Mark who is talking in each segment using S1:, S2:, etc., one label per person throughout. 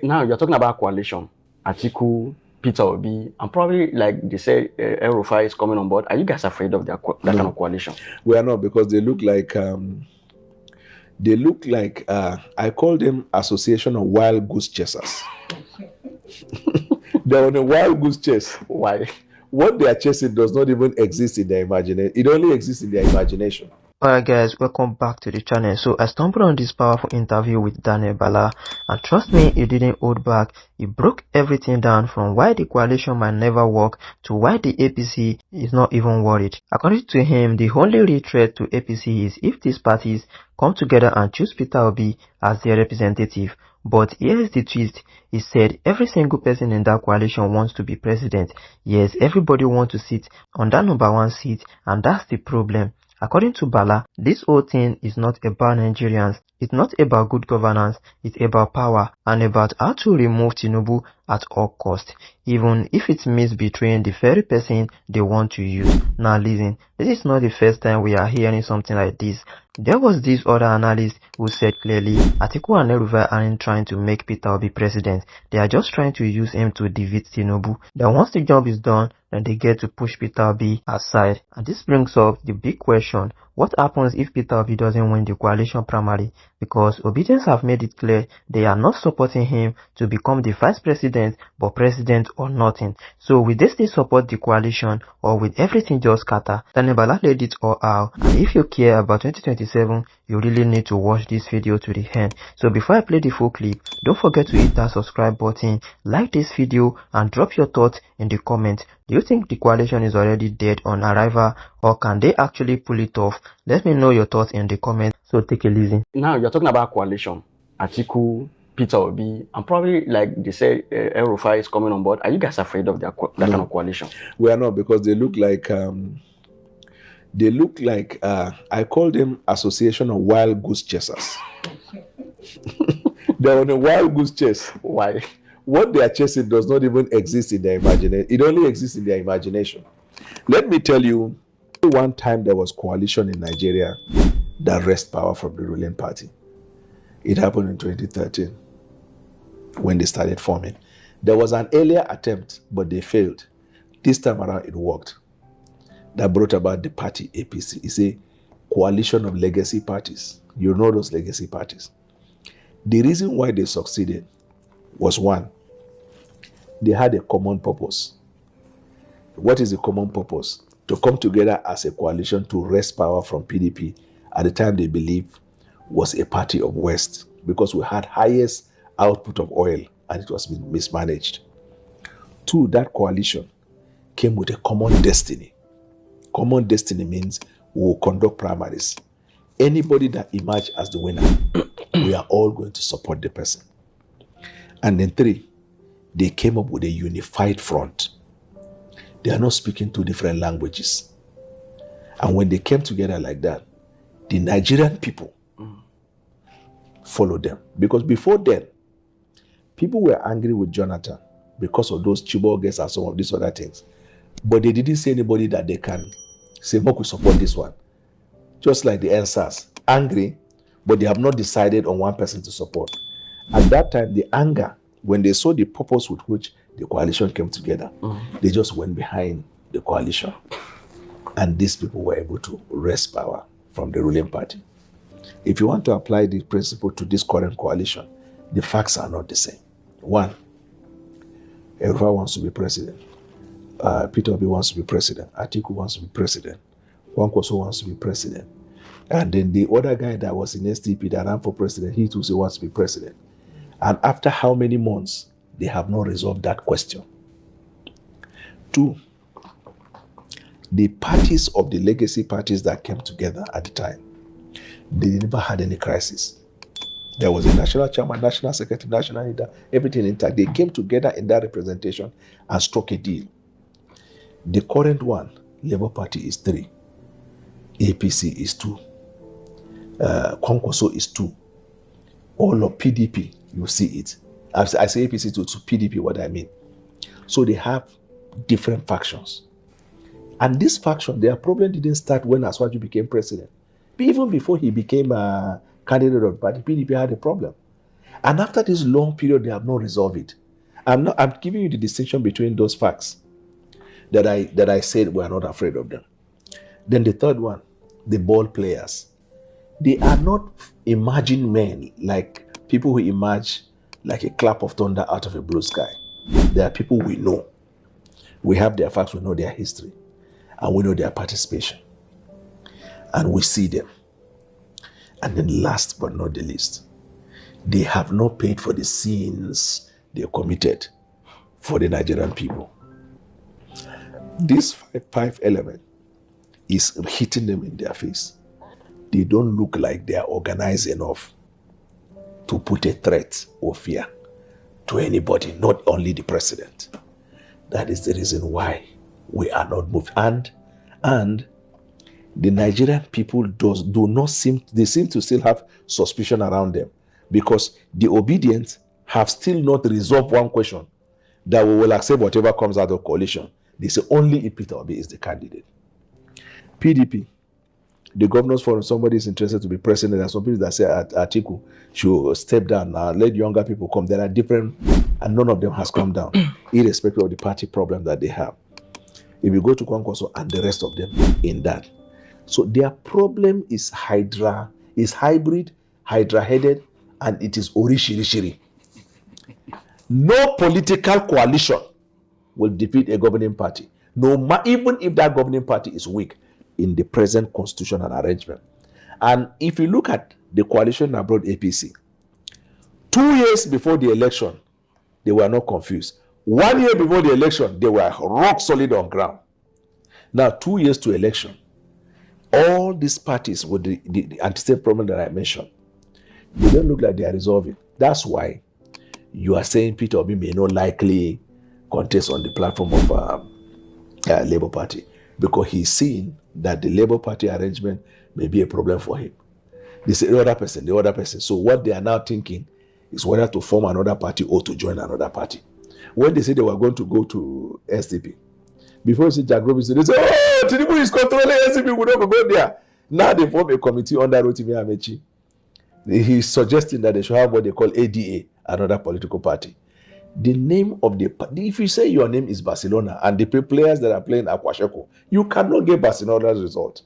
S1: Now you're talking about coalition. Atiku, Peter Obi, and probably like they say, El Rufai is coming on board. Are you guys afraid of that kind of coalition?
S2: We are not, because they look like I call them association of wild goose chasers. They're on a wild goose chase.
S1: Why?
S2: What they are chasing does not even exist in their imagination. It only exists in their imagination.
S3: Alright guys, welcome back to the channel. So I stumbled on this powerful interview with Daniel Bwala, and trust me, he didn't hold back. He broke everything down from why the coalition might never work to why the APC is not even worried. According to him, the only real threat to APC is if these parties come together and choose Peter Obi as their representative. But here is the twist. He said every single person in that coalition wants to be president. Yes, everybody wants to sit on that number one seat, and that's the problem. According to Bwala, this whole thing is not about Nigerians, it's not about good governance, it's about power and about how to remove Tinubu at all costs, even if it means betraying the very person they want to use. Now listen, this is not the first time we are hearing something like this. There was this other analyst who said clearly, Atiku and El Rufai aren't trying to make Peter Obi president, they are just trying to use him to defeat Tinubu. Then once the job is done, then they get to push Peter Obi aside. And this brings up the big question, what happens if Peter Obi doesn't win the coalition primary? Because Obedience have made it clear they are not supporting him to become the vice president, but president or nothing. So will they still support the coalition, or will everything just scatter? Daniel Bwala laid it all out, and if you care about 2027, you really need to watch this video to the end. So before I play the full clip, don't forget to hit that subscribe button, like this video, and drop your thoughts in the comments. Do you think the coalition is already dead on arrival, or can they actually pull it off? Let me know your thoughts in the comments. So take a listen.
S1: Now you're talking about coalition. Atiku, Peter Obi, and probably like they say, El Rufai is coming on board. Are you guys afraid of that kind of coalition?
S2: We are not, because they look like I call them association of wild goose chasers. They're on a wild goose chase.
S1: Why?
S2: What they are chasing does not even exist in their imagination. It only exists in their imagination. Let me tell you, one time there was coalition in Nigeria that wrested power from the ruling party. It happened in 2013 when they started forming. There was an earlier attempt, but they failed. This time around, it worked. That brought about the party APC. It's a coalition of legacy parties. You know those legacy parties. The reason why they succeeded was, one, they had a common purpose. What is the common purpose? To come together as a coalition to wrest power from PDP at the time they believed was a party of West, because we had highest output of oil and it was mismanaged. Two, that coalition came with a common destiny. Common destiny means we will conduct primaries. Anybody that emerges as the winner, we are all going to support the person. And then three, they came up with a unified front. They are not speaking two different languages. And when they came together like that, the Nigerian people followed them. Because before then, people were angry with Jonathan because of those Chiboges and some of these other things. But they didn't see anybody that they can say, "Mock, we support this one." Just like the NSAS, angry, but they have not decided on one person to support. At that time, the anger, when they saw the purpose with which the coalition came together, they just went behind the coalition. And these people were able to wrest power from the ruling party. If you want to apply the principle to this current coalition, the facts are not the same. One, El Rufai wants to be president. Peter Obi wants to be president. Atiku wants to be president. Kwankwaso wants to be president. And then the other guy that was in SDP that ran for president, he too wants to be president. And after how many months, they have not resolved that question. Two, the parties of the legacy parties that came together at the time, they never had any crisis. There was a national chairman, national secretary, national leader, everything intact. They came together in that representation and struck a deal. The current one, Labour Party is 3. APC is 2. Kwankwaso is 2. All of PDP, you see it. I say APC to PDP, what I mean. So they have different factions. And this faction, their problem didn't start when Aswaju became president. Even before he became a candidate of the party, PDP had a problem. And after this long period, they have not resolved it. I'm giving you the distinction between those facts that I said we are not afraid of them. Then the third one, the ball players. They are not imagined men like people who emerge like a clap of thunder out of a blue sky. They are people we know. We have their facts, we know their history, and we know their participation. And we see them. And then last but not the least, they have not paid for the sins they committed for the Nigerian people. This five element is hitting them in their face. They don't look like they are organized enough to put a threat or fear to anybody, not only the president. That is the reason why we are not moved. And the Nigerian people seem to still have suspicion around them, because the obedient have still not resolved one question, that we will accept whatever comes out of coalition. They say only if Peter Obi is the candidate. PDP, the governors forum, somebody is interested to be president. There are some people that say Atiku should step down now, let younger people come. There are different, and none of them has come down, irrespective of the party problem that they have. If you go to Kwankwaso and the rest of them in that. So their problem is hybrid, hydra-headed, and it is orishirishiri. No political coalition will defeat a governing party, even if that governing party is weak in the present constitutional arrangement. And if you look at the coalition that brought APC, 2 years before the election, they were not confused. 1 year before the election, they were rock solid on ground. Now, 2 years to election, all these parties with the antecedent problem that I mentioned, they don't look like they are resolving. That's why you are saying Peter Obi may not likely contest on the platform of Labour Party, because he's seen that the Labour Party arrangement may be a problem for him. They say the other person. So what they are now thinking is whether to form another party or to join another party. When they say they were going to go to SDP, before you see Jack Robinson, they say, oh, Tinubu is controlling SDP, we don't go there. Now they form a committee under Rotimi Amechi. He's suggesting that they should have what they call ADA, another political party. The name of the party, if you say your name is Barcelona and the players that are playing Akwasheko, you cannot get Barcelona's result.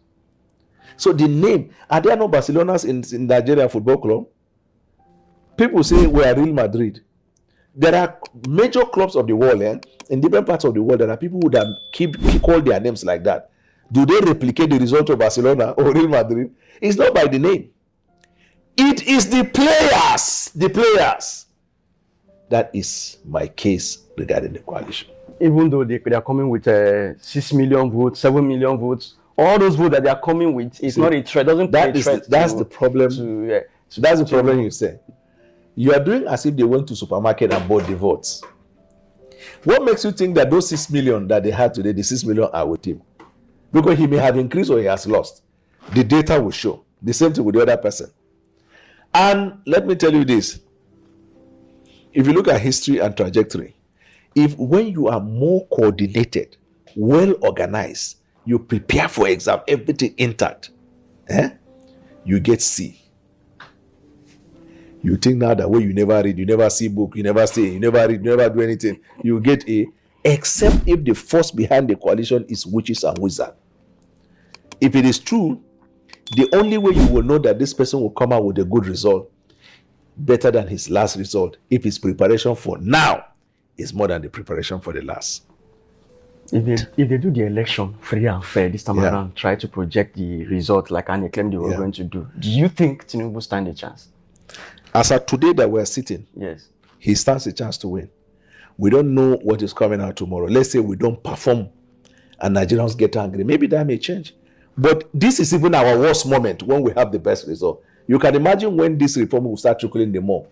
S2: So the name, are there no Barcelonas in Nigeria Football Club? People say we are Real Madrid. There are major clubs of the world, in different parts of the world. There are people who that call their names like that. Do they replicate the result of Barcelona or Real Madrid? It's not by the name. It is the players. The players. That is my case regarding the coalition.
S1: Even though they are coming with 6 million votes, 7 million votes, all those votes that they are coming with, it's not a threat. Doesn't
S2: that's the problem. That's the problem you say. You are doing as if they went to supermarket and bought the votes. What makes you think that those 6 million that they had today, the 6 million are with him? Because he may have increased or he has lost. The data will show. The same thing with the other person. And let me tell you this. If you look at history and trajectory, when you are more coordinated, well organized, you prepare for exam, everything intact, you get C. You think now that way you never read, you never see book, you never say, you never read, you never do anything, you get A, except if the force behind the coalition is witches and wizards. If it is true, the only way you will know that this person will come out with a good result, better than his last result, if his preparation for now is more than the preparation for the last.
S1: If they do the election free and fair this time around, try to project the result like Annie claimed they were going to do you think Tinubu stand a chance?
S2: As of today that we're sitting,
S1: yes,
S2: he stands a chance to win. We don't know what is coming out tomorrow. Let's say we don't perform and Nigerians get angry. Maybe that may change. But this is even our worst moment when we have the best result. You can imagine when this reform will start trickling the more.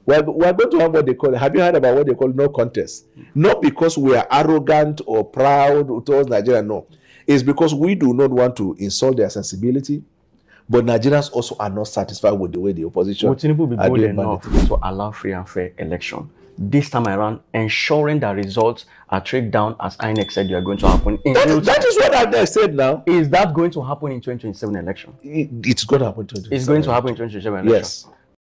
S2: We're going to have what they call, have you heard about what they call no contest? Not because we are arrogant or proud towards Nigeria, no. It's because we do not want to insult their sensibility, but Nigerians also are not satisfied with the way the opposition
S1: will Tinubu be bold enough to allow free and fair election this time around, ensuring that results are tracked down as INEC said they are going to happen?
S2: That is what I said now.
S1: Is that going to happen in 2027 election?
S2: It's going to happen in 2027.
S1: It's going to happen in 2027 election.
S2: Yes.